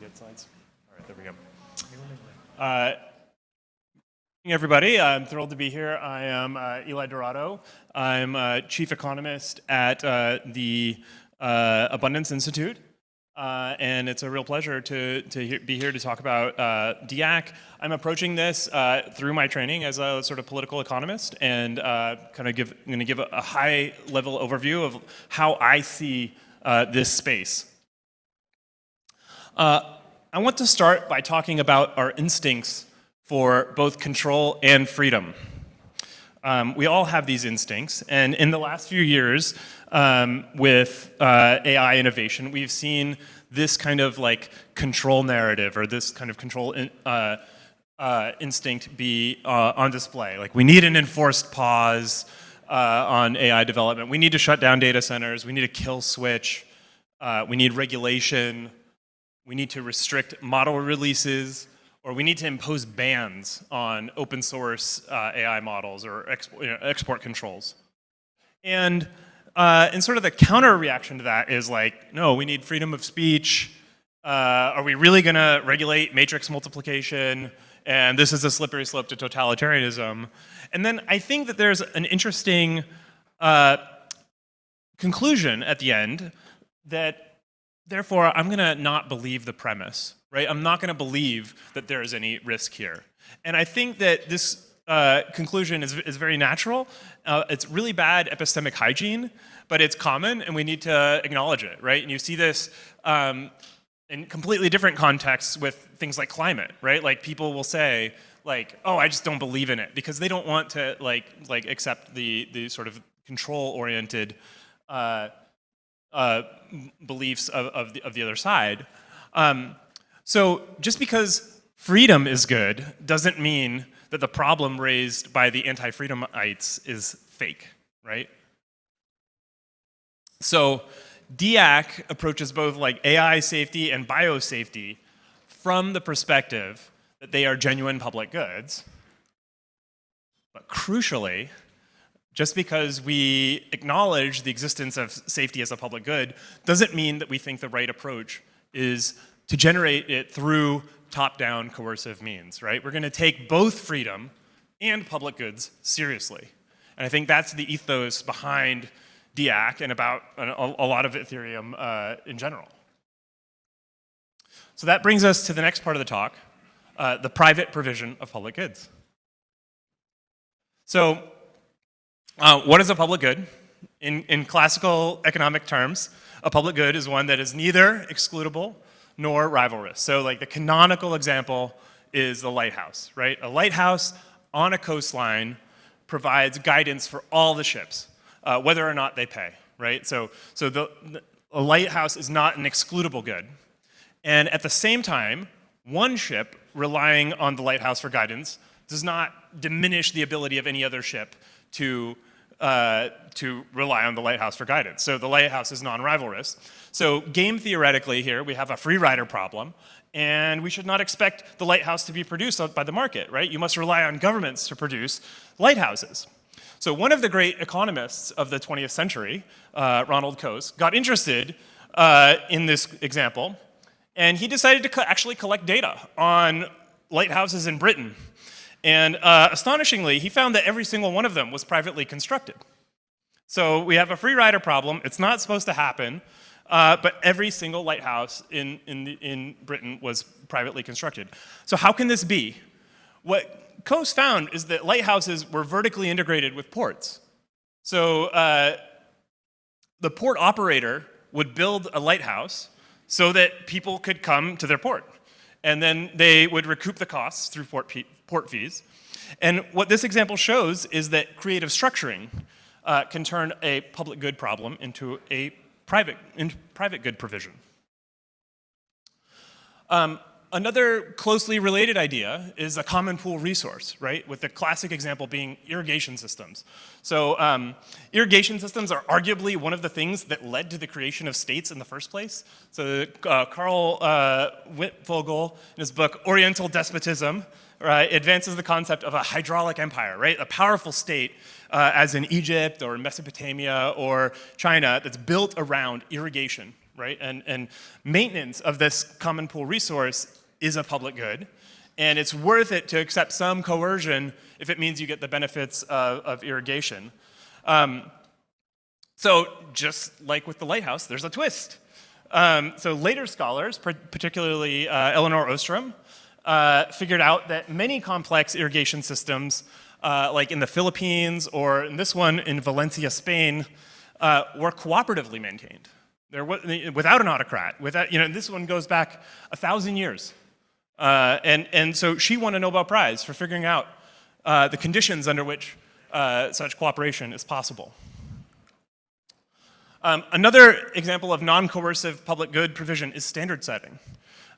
get slides? All right, there we go. Hey everybody, I'm thrilled to be here. I am Eli Dorado. I'm chief economist at the Abundance Institute. And it's a real pleasure to be here to talk about DIAC. I'm approaching this through my training as a sort of political economist, and I'm going to give a high-level overview of how I see this space. I want to start by talking about our instincts for both control and freedom. We all have these instincts, and in the last few years, with AI innovation, we've seen this kind of like control narrative or this kind of control instinct be on display. Like, we need an enforced pause on AI development. We need to shut down data centers. We need to kill switch. We need regulation. We need to restrict model releases, or we need to impose bans on open source AI models or export controls. And sort of the counter reaction to that is like, no, we need freedom of speech. Are we really going to regulate matrix multiplication? And this is a slippery slope to totalitarianism. And then I think that there's an interesting conclusion at the end that, therefore, I'm going to not believe the premise, right? I'm not going to believe that there is any risk here. And I think that this conclusion is very natural. It's really bad epistemic hygiene, but it's common, and we need to acknowledge it, right? And you see this in completely different contexts with things like climate, right? Like, people will say, like, oh, I just don't believe in it, because they don't want to like accept the sort of control-oriented beliefs of the other side. So just because freedom is good doesn't mean that the problem raised by the anti-freedomites is fake, right? So DIAC approaches both like AI safety and biosafety from the perspective that they are genuine public goods. But crucially, just because we acknowledge the existence of safety as a public good doesn't mean that we think the right approach is to generate it through top-down coercive means, right? We're going to take both freedom and public goods seriously. And I think that's the ethos behind DIAC and about a lot of Ethereum in general. So that brings us to the next part of the talk, the private provision of public goods. So what is a public good? In classical economic terms, a public good is one that is neither excludable nor rivalrous. So like the canonical example is the lighthouse, right? A lighthouse on a coastline provides guidance for all the ships, whether or not they pay, right? So a lighthouse is not an excludable good. And at the same time, one ship relying on the lighthouse for guidance does not diminish the ability of any other ship to rely on the lighthouse for guidance. So the lighthouse is non-rivalrous. So game theoretically here, we have a free rider problem, and we should not expect the lighthouse to be produced by the market, right? You must rely on governments to produce lighthouses. So one of the great economists of the 20th century, Ronald Coase, got interested in this example, and he decided to actually collect data on lighthouses in Britain. And astonishingly, he found that every single one of them was privately constructed. So we have a free rider problem. It's not supposed to happen, but every single lighthouse in Britain was privately constructed. So how can this be? What Coase found is that lighthouses were vertically integrated with ports. So the port operator would build a lighthouse so that people could come to their port. And then they would recoup the costs through port fees. And what this example shows is that creative structuring can turn a public good problem into a private good provision. Another closely related idea is a common pool resource, right? With the classic example being irrigation systems. So irrigation systems are arguably one of the things that led to the creation of states in the first place. So Carl Wittfogel, in his book Oriental Despotism, right, advances the concept of a hydraulic empire, right? A powerful state, as in Egypt or Mesopotamia or China, that's built around irrigation, right? And maintenance of this common pool resource is a public good, and it's worth it to accept some coercion if it means you get the benefits of irrigation. So just like with the lighthouse, there's a twist. So later scholars, particularly Eleanor Ostrom, figured out that many complex irrigation systems, like in the Philippines or in this one in Valencia, Spain, were cooperatively maintained. Without an autocrat. This one goes back 1,000 years. And so she won a Nobel Prize for figuring out the conditions under which such cooperation is possible. Another example of non-coercive public good provision is standard setting.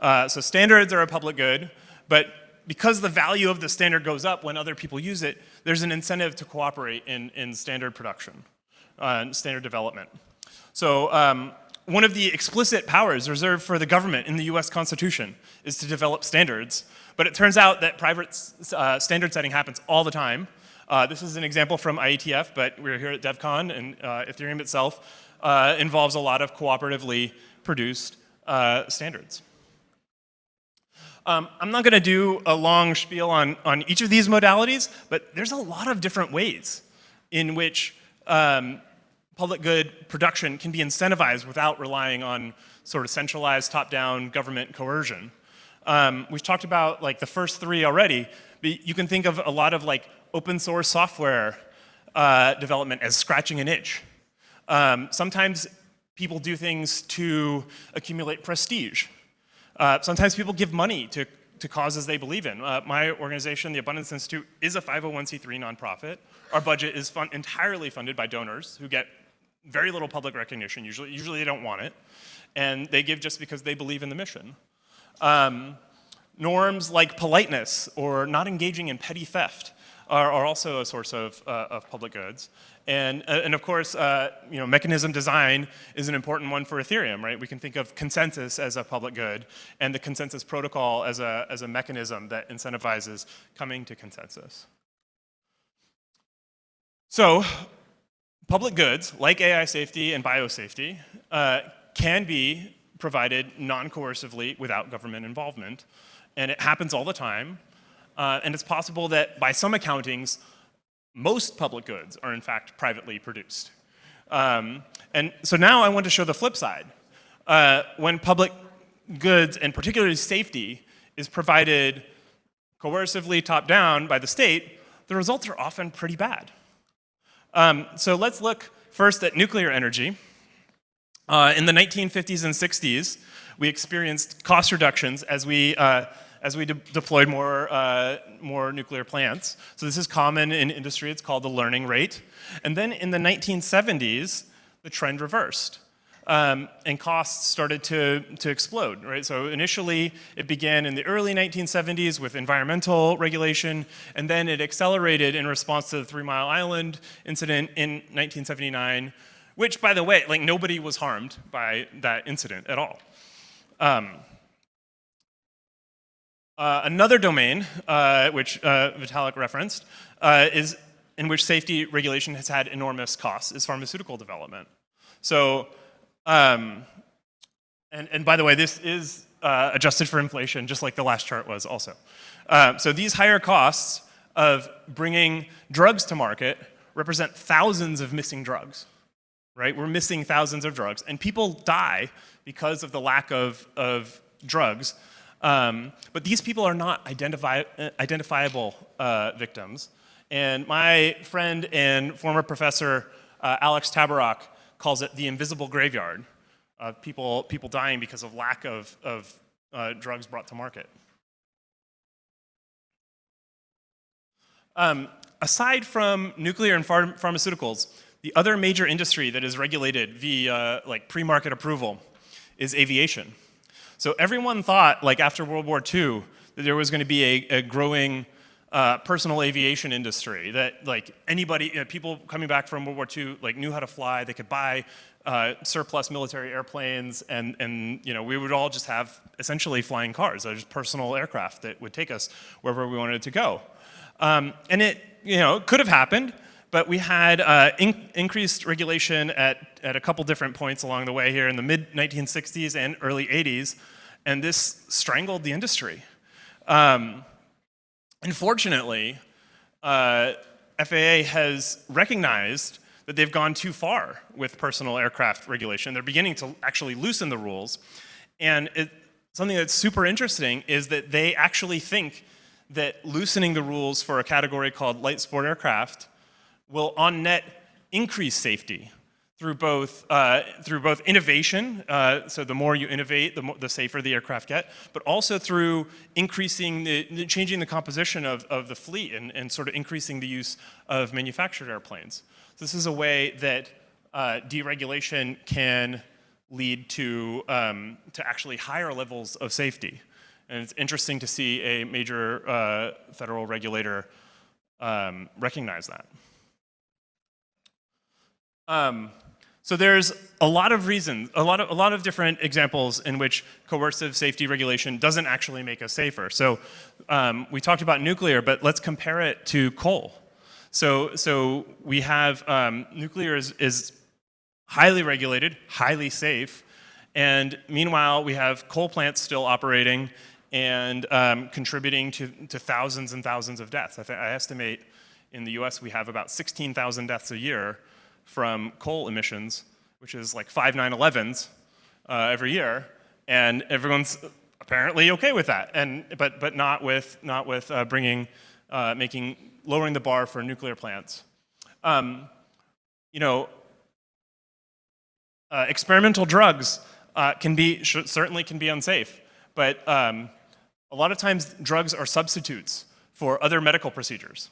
So standards are a public good, but because the value of the standard goes up when other people use it, there's an incentive to cooperate in standard production, standard development. So one of the explicit powers reserved for the government in the US Constitution is to develop standards, but it turns out that private standard setting happens all the time. This is an example from IETF, but we're here at DevCon, and Ethereum itself involves a lot of cooperatively produced standards. I'm not going to do a long spiel on each of these modalities, but there's a lot of different ways in which public good production can be incentivized without relying on sort of centralized top-down government coercion. We've talked about like the first three already, but you can think of a lot of like open source software development as scratching an itch. Sometimes people do things to accumulate prestige. Sometimes people give money to causes they believe in. My organization, the Abundance Institute, is a 501c3 nonprofit. Our budget is entirely funded by donors who get very little public recognition. Usually they don't want it. And they give just because they believe in the mission. Norms like politeness or not engaging in petty theft are also a source of public goods. And of course, mechanism design is an important one for Ethereum, right? We can think of consensus as a public good, and the consensus protocol as a mechanism that incentivizes coming to consensus. So, public goods, like AI safety and biosafety, can be provided non-coercively without government involvement, and it happens all the time. And it's possible that by some accountings, most public goods are in fact privately produced. And so now I want to show the flip side. When public goods, and particularly safety, is provided coercively top-down by the state, the results are often pretty bad. So let's look first at nuclear energy. In the 1950s and 60s, we experienced cost reductions as we deployed more nuclear plants. So this is common in industry. It's called the learning rate. And then in the 1970s, the trend reversed. And costs started to explode, right? So initially, it began in the early 1970s with environmental regulation, and then it accelerated in response to the 3 Mile Island incident in 1979, which, by the way, like nobody was harmed by that incident at all. Another domain, which Vitalik referenced, is in which safety regulation has had enormous costs, is pharmaceutical development. So, and by the way, this is adjusted for inflation, just like the last chart was also. So these higher costs of bringing drugs to market represent thousands of missing drugs, right? We're missing thousands of drugs, and people die because of the lack of drugs. But these people are not identifiable victims. And my friend and former professor, Alex Tabarrok, calls it the invisible graveyard of people dying because of lack of drugs brought to market. Aside from nuclear and pharmaceuticals, the other major industry that is regulated via like pre-market approval is aviation. So everyone thought, like after World War II, that there was going to be a growing personal aviation industry, that like anybody, people coming back from World War II, like knew how to fly, they could buy surplus military airplanes, and we would all just have essentially flying cars, just personal aircraft that would take us wherever we wanted to go. And it could have happened, But we had increased regulation at a couple different points along the way here in the mid-1960s and early 80s, and this strangled the industry. Unfortunately, FAA has recognized that they've gone too far with personal aircraft regulation. They're beginning to actually loosen the rules. And something that's super interesting is that they actually think that loosening the rules for a category called light sport aircraft will on net increase safety through both innovation, so the more you innovate, the safer the aircraft get, but also through changing the composition of the fleet and sort of increasing the use of manufactured airplanes. So this is a way that deregulation can lead to actually higher levels of safety. And it's interesting to see a major federal regulator recognize that. So there's a lot of reasons, a lot of different examples in which coercive safety regulation doesn't actually make us safer. So we talked about nuclear, but let's compare it to coal. So we have nuclear is highly regulated, highly safe, and meanwhile we have coal plants still operating and contributing to thousands and thousands of deaths. I estimate in the US we have about 16,000 deaths a year from coal emissions, which is like 5 9/11s every year, and everyone's apparently okay with that, but not with lowering the bar for nuclear plants. Experimental drugs certainly can be unsafe, but a lot of times drugs are substitutes for other medical procedures.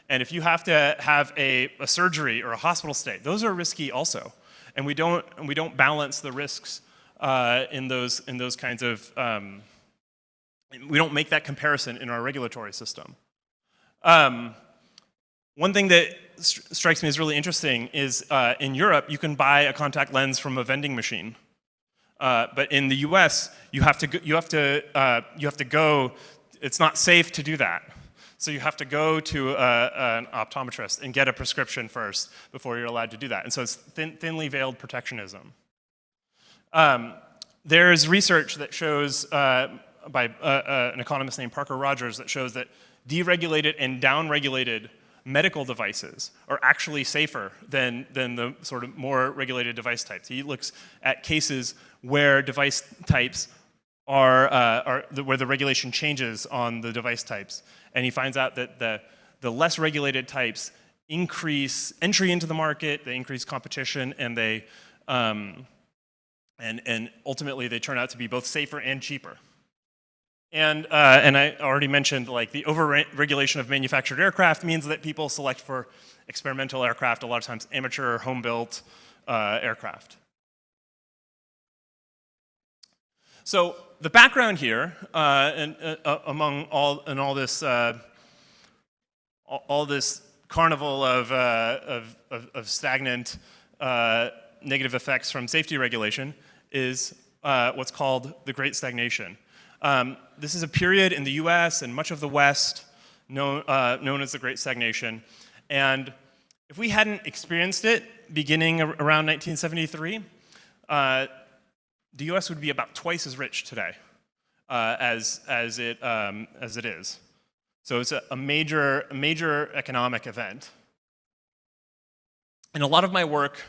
And if you have to have a surgery or a hospital stay, those are risky also. And we don't balance the risks in those kinds of, we don't make that comparison in our regulatory system. One thing that strikes me as really interesting is in Europe, you can buy a contact lens from a vending machine. But in the US, you have to go, it's not safe to do that. So you have to go to an optometrist and get a prescription first before you're allowed to do that. And so it's thinly veiled protectionism. There's research that shows, by an economist named Parker Rogers, that shows that deregulated and downregulated medical devices are actually safer than the sort of more regulated device types. He looks at cases where device types where the regulation changes on the device types. And he finds out that the less regulated types increase entry into the market, they increase competition, and they and ultimately they turn out to be both safer and cheaper. And I already mentioned, like, the over-regulation of manufactured aircraft means that people select for experimental aircraft, a lot of times amateur, home-built aircraft. So the background here, among all this carnival of stagnant negative effects from safety regulation, is what's called the Great Stagnation. This is a period in the US and much of the West known as the Great Stagnation. And if we hadn't experienced it beginning around 1973, the US would be about twice as rich today as it is. So it's a major economic event. And a lot of my work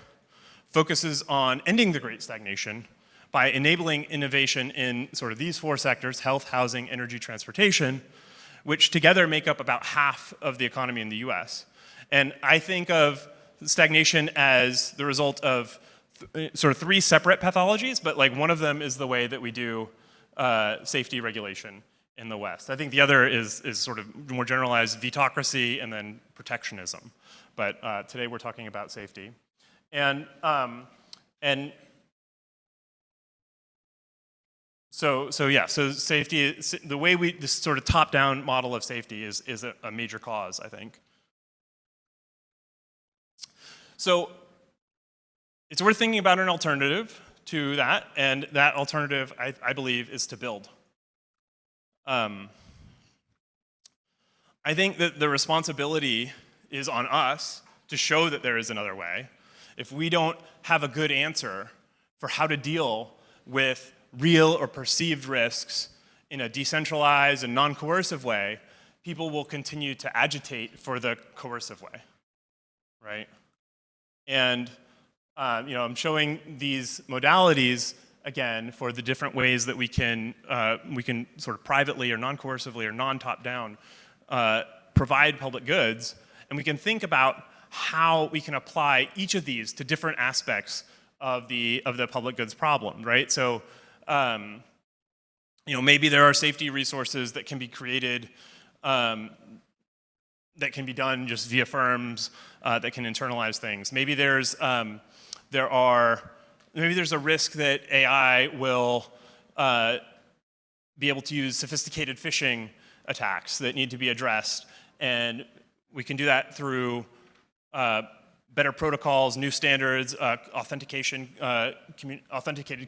focuses on ending the Great Stagnation by enabling innovation in sort of these four sectors: health, housing, energy, transportation, which together make up about half of the economy in the US. And I think of stagnation as the result of sort of three separate pathologies, but like one of them is the way that we do safety regulation in the West. I think the other is sort of more generalized vetocracy and then protectionism. But today we're talking about safety. So safety, the way this sort of top-down model of safety is a major cause, I think. So it's worth thinking about an alternative to that, and that alternative, I believe, is to build. I think that the responsibility is on us to show that there is another way, if we don't have a good answer for how to deal with real or perceived risks in a decentralized and non-coercive way, people will continue to agitate for the coercive way, right? And I'm showing these modalities again for the different ways that we can sort of privately or non-coercively or non-top-down provide public goods, and we can think about how we can apply each of these to different aspects of the public goods problem, right? So, maybe there are safety resources that can be created that can be done just via firms that can internalize things. Maybe there's a risk that AI will be able to use sophisticated phishing attacks that need to be addressed, and we can do that through better protocols, new standards, authenticated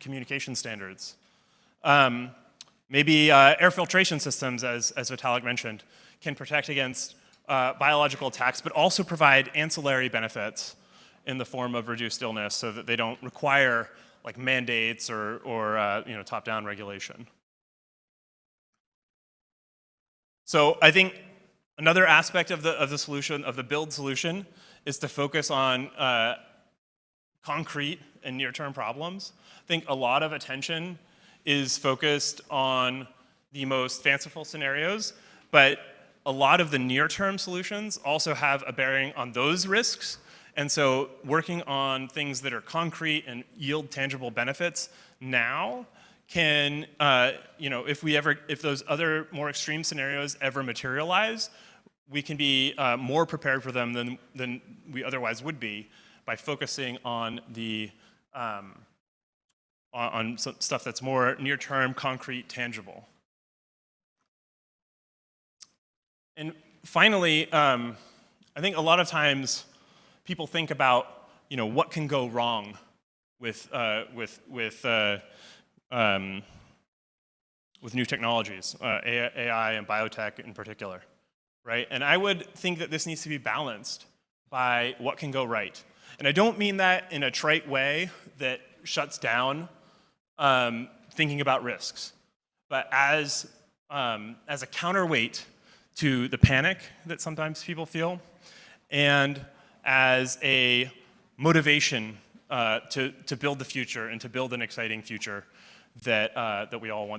communication standards. Maybe air filtration systems, as Vitalik mentioned, can protect against biological attacks, but also provide ancillary benefits in the form of reduced illness, so that they don't require like mandates or top-down regulation. So I think another aspect of the solution, of the build solution, is to focus on concrete and near-term problems. I think a lot of attention is focused on the most fanciful scenarios, but a lot of the near-term solutions also have a bearing on those risks. And so working on things that are concrete and yield tangible benefits now can, if those other more extreme scenarios ever materialize, we can be more prepared for them than we otherwise would be by focusing on the on stuff that's more near-term, concrete, tangible. And finally, I think a lot of times people think about what can go wrong with new technologies, AI and biotech in particular, right? And I would think that this needs to be balanced by what can go right. And I don't mean that in a trite way that shuts down thinking about risks, but as a counterweight to the panic that sometimes people feel, and as a motivation to build the future and to build an exciting future that we all want.